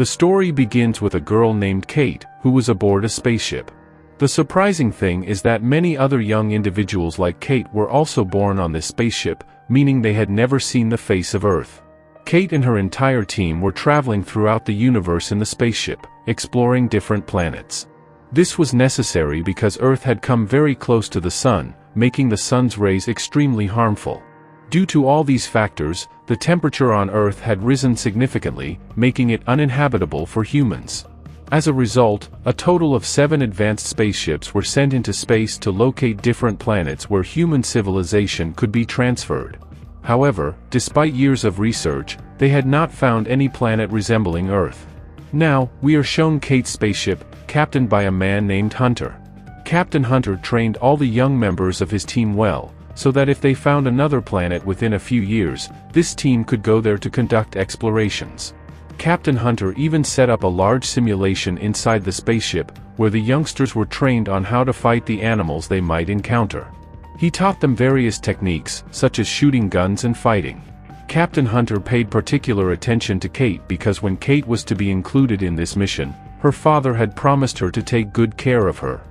The story begins with a girl named Kate, who was aboard a spaceship. The surprising thing is that many other young individuals like Kate were also born on this spaceship, meaning they had never seen the face of Earth. Kate and her entire team were traveling throughout the universe in the spaceship, exploring different planets. This was necessary because Earth had come very close to the Sun, making the Sun's rays extremely harmful. Due to all these factors, the temperature on Earth had risen significantly, making it uninhabitable for humans. As a result, a total of 7 advanced spaceships were sent into space to locate different planets where human civilization could be transferred. However, despite years of research, they had not found any planet resembling Earth. Now, we are shown Kate's spaceship, captained by a man named Hunter. Captain Hunter trained all the young members of his team well, so that if they found another planet within a few years, this team could go there to conduct explorations. Captain Hunter even set up a large simulation inside the spaceship, where the youngsters were trained on how to fight the animals they might encounter. He taught them various techniques, such as shooting guns and fighting. Captain Hunter paid particular attention to Kate because when Kate was to be included in this mission, her father had promised her to take good care of her.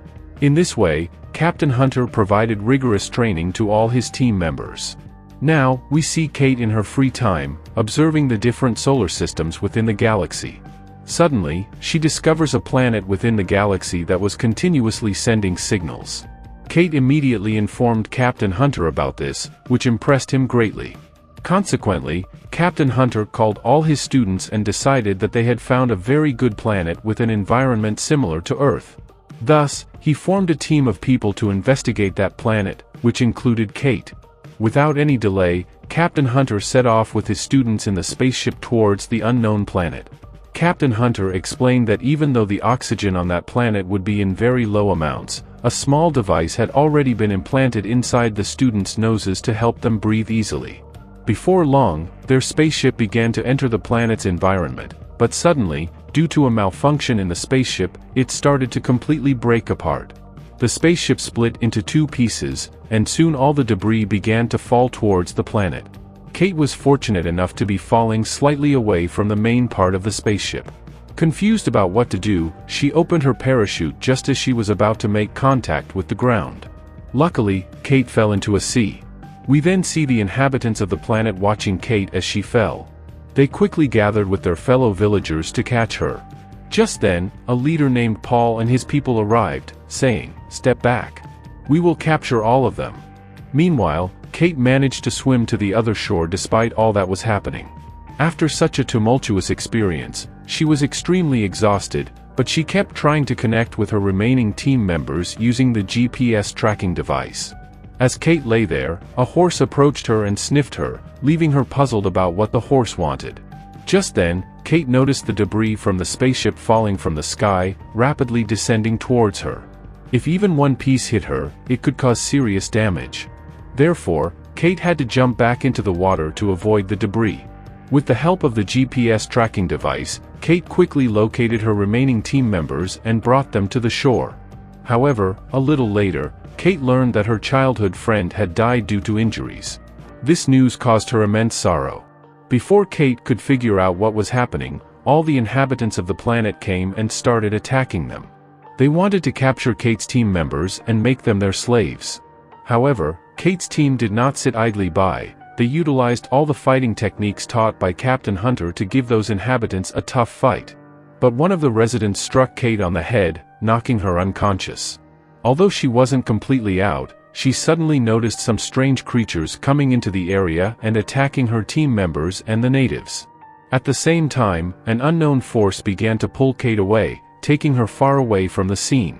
In this way, Captain Hunter provided rigorous training to all his team members. Now, we see Kate in her free time, observing the different solar systems within the galaxy. Suddenly, she discovers a planet within the galaxy that was continuously sending signals. Kate immediately informed Captain Hunter about this, which impressed him greatly. Consequently, Captain Hunter called all his students and decided that they had found a very good planet with an environment similar to Earth. Thus, he formed a team of people to investigate that planet, which included Kate. Without any delay, Captain Hunter set off with his students in the spaceship towards the unknown planet. Captain Hunter explained that even though the oxygen on that planet would be in very low amounts, a small device had already been implanted inside the students' noses to help them breathe easily. Before long, their spaceship began to enter the planet's environment, but suddenly, due to a malfunction in the spaceship, it started to completely break apart. The spaceship split into 2 pieces, and soon all the debris began to fall towards the planet. Kate was fortunate enough to be falling slightly away from the main part of the spaceship. Confused about what to do, she opened her parachute just as she was about to make contact with the ground. Luckily, Kate fell into a sea. We then see the inhabitants of the planet watching Kate as she fell. They quickly gathered with their fellow villagers to catch her. Just then, a leader named Paul and his people arrived, saying, "Step back. We will capture all of them." Meanwhile, Kate managed to swim to the other shore despite all that was happening. After such a tumultuous experience, she was extremely exhausted, but she kept trying to connect with her remaining team members using the GPS tracking device. As Kate lay there, a horse approached her and sniffed her, leaving her puzzled about what the horse wanted. Just then, Kate noticed the debris from the spaceship falling from the sky, rapidly descending towards her. If even one piece hit her, it could cause serious damage. Therefore, Kate had to jump back into the water to avoid the debris. With the help of the GPS tracking device, Kate quickly located her remaining team members and brought them to the shore. However, a little later, Kate learned that her childhood friend had died due to injuries. This news caused her immense sorrow. Before Kate could figure out what was happening, all the inhabitants of the planet came and started attacking them. They wanted to capture Kate's team members and make them their slaves. However, Kate's team did not sit idly by. They utilized all the fighting techniques taught by Captain Hunter to give those inhabitants a tough fight. But one of the residents struck Kate on the head, knocking her unconscious. Although she wasn't completely out, she suddenly noticed some strange creatures coming into the area and attacking her team members and the natives. At the same time, an unknown force began to pull Kate away, taking her far away from the scene.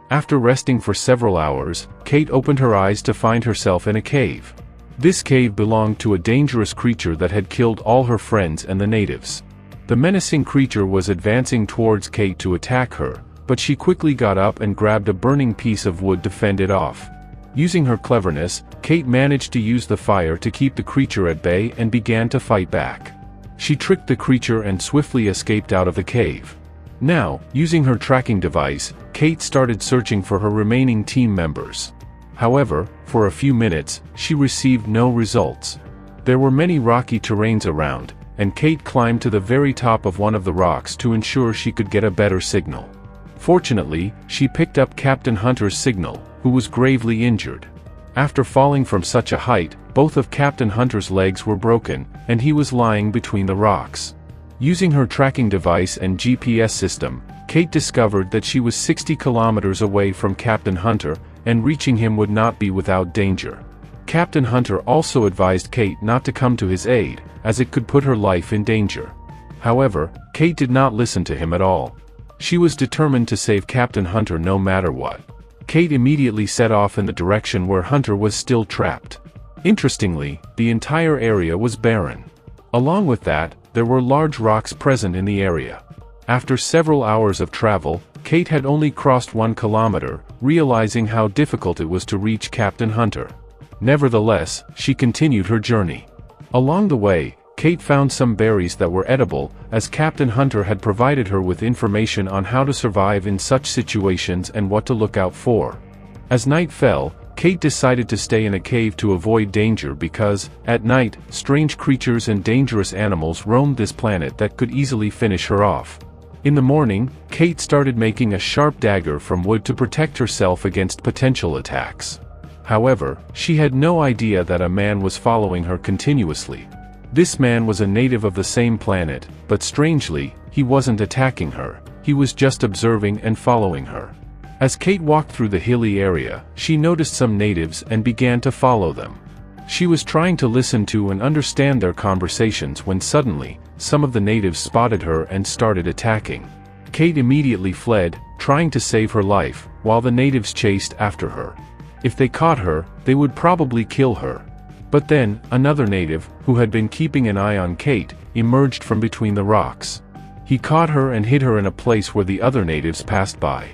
After resting for several hours, Kate opened her eyes to find herself in a cave. This cave belonged to a dangerous creature that had killed all her friends and the natives. The menacing creature was advancing towards Kate to attack her, but she quickly got up and grabbed a burning piece of wood to fend it off. Using her cleverness, Kate managed to use the fire to keep the creature at bay and began to fight back. She tricked the creature and swiftly escaped out of the cave. Now, using her tracking device, Kate started searching for her remaining team members. However, for a few minutes, she received no results. There were many rocky terrains around, and Kate climbed to the very top of one of the rocks to ensure she could get a better signal. Fortunately, she picked up Captain Hunter's signal, who was gravely injured. After falling from such a height, both of Captain Hunter's legs were broken, and he was lying between the rocks. Using her tracking device and GPS system, Kate discovered that she was 60 kilometers away from Captain Hunter, and reaching him would not be without danger. Captain Hunter also advised Kate not to come to his aid, as it could put her life in danger. However, Kate did not listen to him at all. She was determined to save Captain Hunter no matter what. Kate immediately set off in the direction where Hunter was still trapped. Interestingly, the entire area was barren. Along with that, there were large rocks present in the area. After several hours of travel, Kate had only crossed 1 kilometer, realizing how difficult it was to reach Captain Hunter. Nevertheless, she continued her journey. Along the way, Kate found some berries that were edible, as Captain Hunter had provided her with information on how to survive in such situations and what to look out for. As night fell, Kate decided to stay in a cave to avoid danger because, at night, strange creatures and dangerous animals roamed this planet that could easily finish her off. In the morning, Kate started making a sharp dagger from wood to protect herself against potential attacks. However, she had no idea that a man was following her continuously. This man was a native of the same planet, but strangely, he wasn't attacking her, he was just observing and following her. As Kate walked through the hilly area, she noticed some natives and began to follow them. She was trying to listen to and understand their conversations when suddenly, some of the natives spotted her and started attacking. Kate immediately fled, trying to save her life, while the natives chased after her. If they caught her, they would probably kill her. But then, another native, who had been keeping an eye on Kate, emerged from between the rocks. He caught her and hid her in a place where the other natives passed by.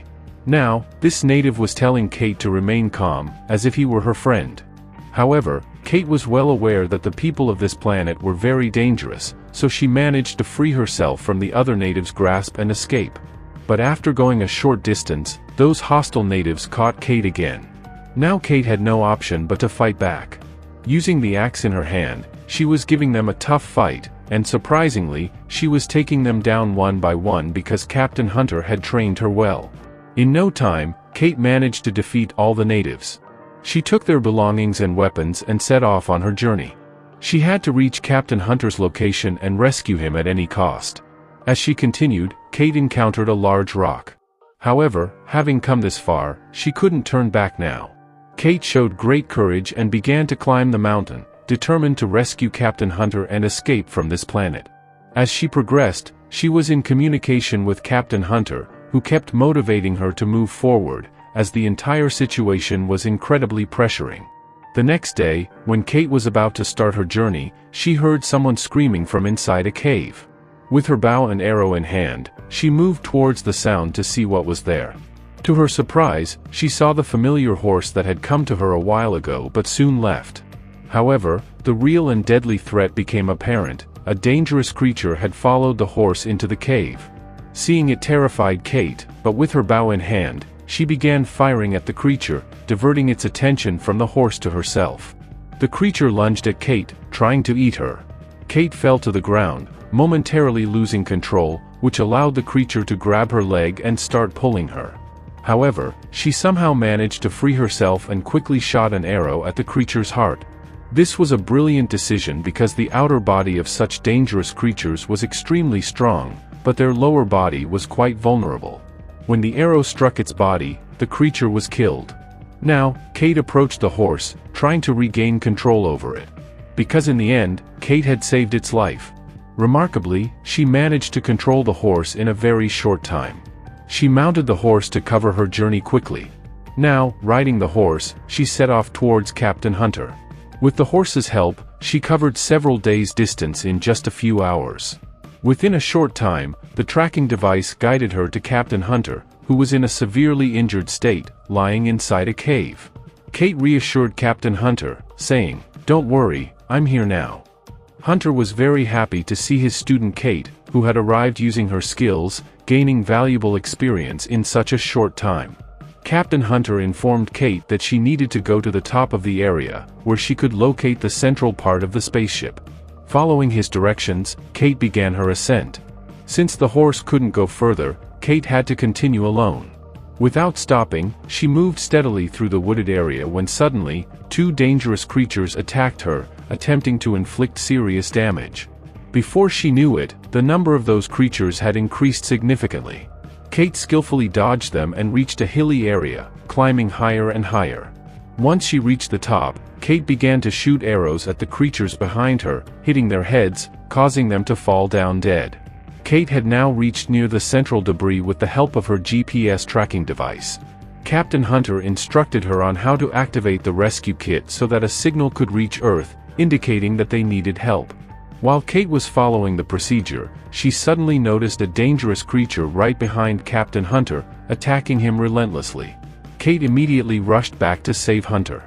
Now, this native was telling Kate to remain calm, as if he were her friend. However, Kate was well aware that the people of this planet were very dangerous, so she managed to free herself from the other natives' grasp and escape. But after going a short distance, those hostile natives caught Kate again. Now Kate had no option but to fight back. Using the axe in her hand, she was giving them a tough fight, and surprisingly, she was taking them down one by one because Captain Hunter had trained her well. In no time, Kate managed to defeat all the natives. She took their belongings and weapons and set off on her journey. She had to reach Captain Hunter's location and rescue him at any cost. As she continued, Kate encountered a large rock. However, having come this far, she couldn't turn back now. Kate showed great courage and began to climb the mountain, determined to rescue Captain Hunter and escape from this planet. As she progressed, she was in communication with Captain Hunter, who kept motivating her to move forward, as the entire situation was incredibly pressuring. The next day, when Kate was about to start her journey, she heard someone screaming from inside a cave. With her bow and arrow in hand, she moved towards the sound to see what was there. To her surprise, she saw the familiar horse that had come to her a while ago but soon left. However, the real and deadly threat became apparent. A dangerous creature had followed the horse into the cave. Seeing it terrified Kate, but with her bow in hand, she began firing at the creature, diverting its attention from the horse to herself. The creature lunged at Kate, trying to eat her. Kate fell to the ground, momentarily losing control, which allowed the creature to grab her leg and start pulling her. However, she somehow managed to free herself and quickly shot an arrow at the creature's heart. This was a brilliant decision because the outer body of such dangerous creatures was extremely strong, but their lower body was quite vulnerable. When the arrow struck its body, the creature was killed. Now, Kate approached the horse, trying to regain control over it. Because in the end, Kate had saved its life. Remarkably, she managed to control the horse in a very short time. She mounted the horse to cover her journey quickly. Now, riding the horse, she set off towards Captain Hunter. With the horse's help, she covered several days' distance in just a few hours. Within a short time, the tracking device guided her to Captain Hunter, who was in a severely injured state, lying inside a cave. Kate reassured Captain Hunter, saying, "Don't worry, I'm here now." Hunter was very happy to see his student Kate, who had arrived using her skills, gaining valuable experience in such a short time. Captain Hunter informed Kate that she needed to go to the top of the area, where she could locate the central part of the spaceship. Following his directions, Kate began her ascent. Since the horse couldn't go further, Kate had to continue alone. Without stopping, she moved steadily through the wooded area when suddenly, two dangerous creatures attacked her, attempting to inflict serious damage. Before she knew it, the number of those creatures had increased significantly. Kate skillfully dodged them and reached a hilly area, climbing higher and higher. Once she reached the top, Kate began to shoot arrows at the creatures behind her, hitting their heads, causing them to fall down dead. Kate had now reached near the central debris with the help of her GPS tracking device. Captain Hunter instructed her on how to activate the rescue kit so that a signal could reach Earth, indicating that they needed help. While Kate was following the procedure, she suddenly noticed a dangerous creature right behind Captain Hunter, attacking him relentlessly. Kate immediately rushed back to save Hunter.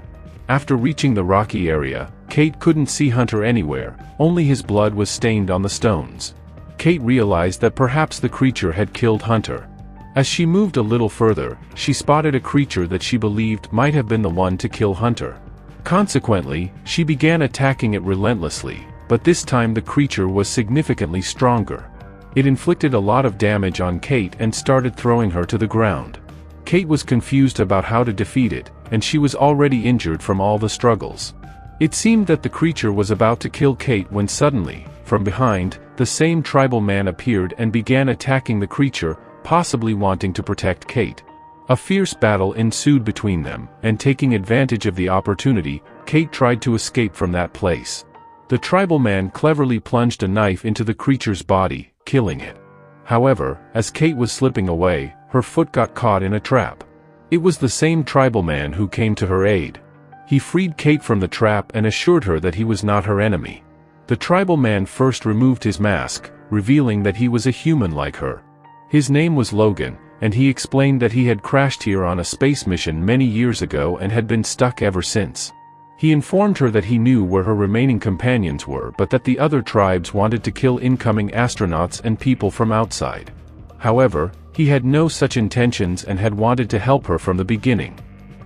After reaching the rocky area, Kate couldn't see Hunter anywhere, only his blood was stained on the stones. Kate realized that perhaps the creature had killed Hunter. As she moved a little further, she spotted a creature that she believed might have been the one to kill Hunter. Consequently, she began attacking it relentlessly, but this time the creature was significantly stronger. It inflicted a lot of damage on Kate and started throwing her to the ground. Kate was confused about how to defeat it, and she was already injured from all the struggles. It seemed that the creature was about to kill Kate when suddenly, from behind, the same tribal man appeared and began attacking the creature, possibly wanting to protect Kate. A fierce battle ensued between them, and taking advantage of the opportunity, Kate tried to escape from that place. The tribal man cleverly plunged a knife into the creature's body, killing it. However, as Kate was slipping away, her foot got caught in a trap. It was the same tribal man who came to her aid. He freed Kate from the trap and assured her that he was not her enemy. The tribal man first removed his mask, revealing that he was a human like her. His name was Logan, and he explained that he had crashed here on a space mission many years ago and had been stuck ever since. He informed her that he knew where her remaining companions were but that the other tribes wanted to kill incoming astronauts and people from outside. However, he had no such intentions and had wanted to help her from the beginning.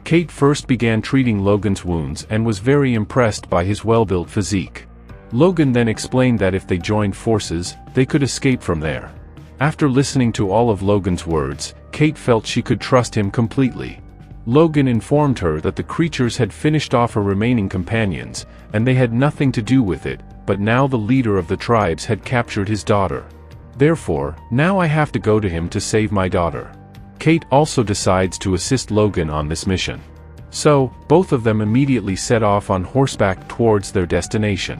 Kate first began treating Logan's wounds and was very impressed by his well-built physique. Logan then explained that if they joined forces, they could escape from there. After listening to all of Logan's words, Kate felt she could trust him completely. Logan informed her that the creatures had finished off her remaining companions, and they had nothing to do with it, but now the leader of the tribes had captured his daughter. Therefore, now I have to go to him to save my daughter. Kate also decides to assist Logan on this mission. So, both of them immediately set off on horseback towards their destination.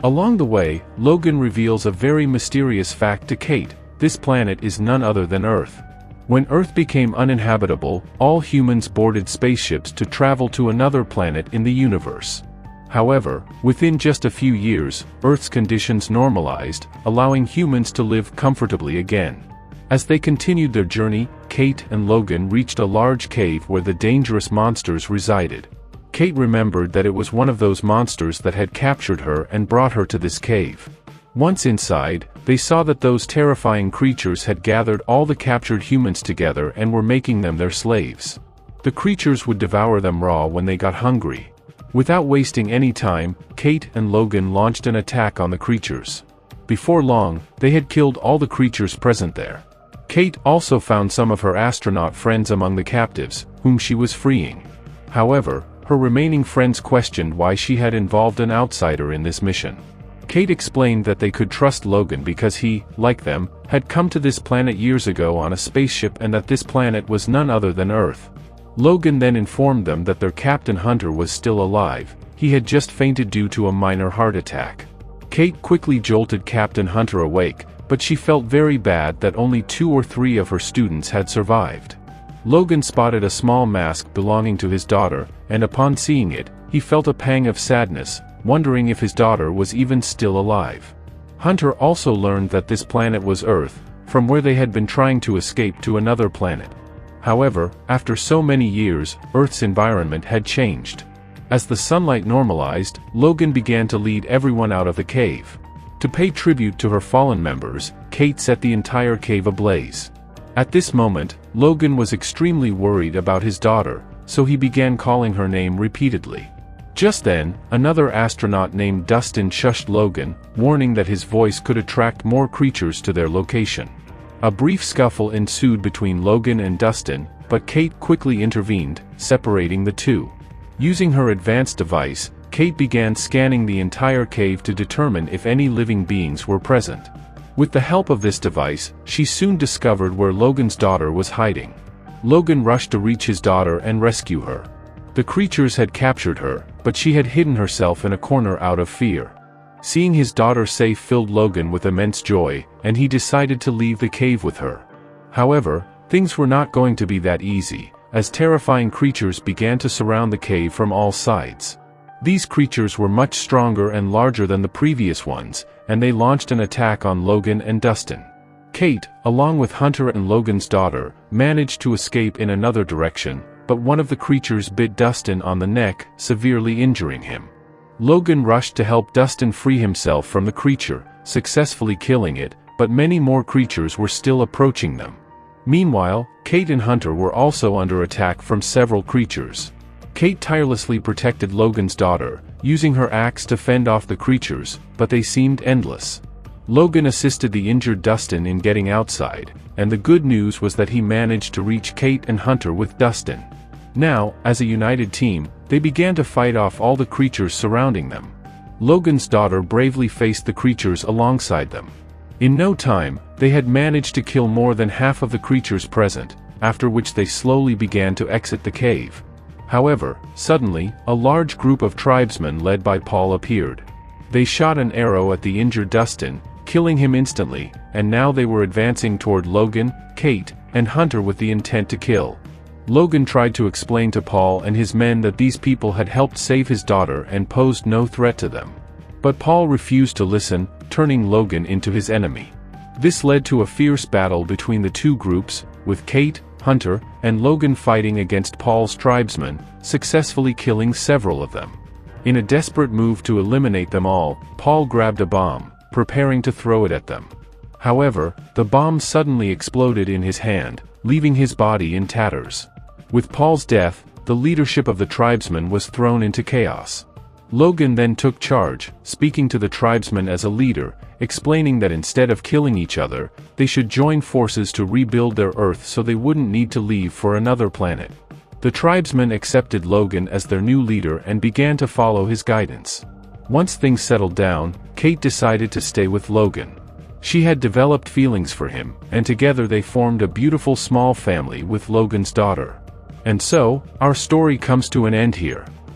Along the way, Logan reveals a very mysterious fact to Kate: this planet is none other than Earth. When Earth became uninhabitable, all humans boarded spaceships to travel to another planet in the universe. However, within just a few years, Earth's conditions normalized, allowing humans to live comfortably again. As they continued their journey, Kate and Logan reached a large cave where the dangerous monsters resided. Kate remembered that it was one of those monsters that had captured her and brought her to this cave. Once inside, they saw that those terrifying creatures had gathered all the captured humans together and were making them their slaves. The creatures would devour them raw when they got hungry. Without wasting any time, Kate and Logan launched an attack on the creatures. Before long, they had killed all the creatures present there. Kate also found some of her astronaut friends among the captives, whom she was freeing. However, her remaining friends questioned why she had involved an outsider in this mission. Kate explained that they could trust Logan because he, like them, had come to this planet years ago on a spaceship and that this planet was none other than Earth. Logan then informed them that their Captain Hunter was still alive. He had just fainted due to a minor heart attack. Kate quickly jolted Captain Hunter awake, but she felt very bad that only 2 or 3 of her students had survived. Logan spotted a small mask belonging to his daughter, and upon seeing it, he felt a pang of sadness, wondering if his daughter was even still alive. Hunter also learned that this planet was Earth, from where they had been trying to escape to another planet. However, after so many years, Earth's environment had changed. As the sunlight normalized, Logan began to lead everyone out of the cave. To pay tribute to her fallen members, Kate set the entire cave ablaze. At this moment, Logan was extremely worried about his daughter, so he began calling her name repeatedly. Just then, another astronaut named Dustin shushed Logan, warning that his voice could attract more creatures to their location. A brief scuffle ensued between Logan and Dustin, but Kate quickly intervened, separating the two. Using her advanced device, Kate began scanning the entire cave to determine if any living beings were present. With the help of this device, she soon discovered where Logan's daughter was hiding. Logan rushed to reach his daughter and rescue her. The creatures had captured her, but she had hidden herself in a corner out of fear. Seeing his daughter safe filled Logan with immense joy, and he decided to leave the cave with her. However, things were not going to be that easy, as terrifying creatures began to surround the cave from all sides. These creatures were much stronger and larger than the previous ones, and they launched an attack on Logan and Dustin. Kate, along with Hunter and Logan's daughter, managed to escape in another direction, but one of the creatures bit Dustin on the neck, severely injuring him. Logan rushed to help Dustin free himself from the creature, successfully killing it, but many more creatures were still approaching them. Meanwhile, Kate and Hunter were also under attack from several creatures. Kate tirelessly protected Logan's daughter, using her axe to fend off the creatures, but they seemed endless. Logan assisted the injured Dustin in getting outside, and the good news was that he managed to reach Kate and Hunter with Dustin. Now, as a united team, they began to fight off all the creatures surrounding them. Logan's daughter bravely faced the creatures alongside them. In no time, they had managed to kill more than half of the creatures present, after which they slowly began to exit the cave. However, suddenly, a large group of tribesmen led by Paul appeared. They shot an arrow at the injured Dustin, killing him instantly, and now they were advancing toward Logan, Kate, and Hunter with the intent to kill. Logan tried to explain to Paul and his men that these people had helped save his daughter and posed no threat to them. But Paul refused to listen, turning Logan into his enemy. This led to a fierce battle between the two groups, with Kate, Hunter, and Logan fighting against Paul's tribesmen, successfully killing several of them. In a desperate move to eliminate them all, Paul grabbed a bomb, preparing to throw it at them. However, the bomb suddenly exploded in his hand, leaving his body in tatters. With Paul's death, the leadership of the tribesmen was thrown into chaos. Logan then took charge, speaking to the tribesmen as a leader, explaining that instead of killing each other, they should join forces to rebuild their Earth so they wouldn't need to leave for another planet. The tribesmen accepted Logan as their new leader and began to follow his guidance. Once things settled down, Kate decided to stay with Logan. She had developed feelings for him, and together they formed a beautiful small family with Logan's daughter. And so, our story comes to an end here.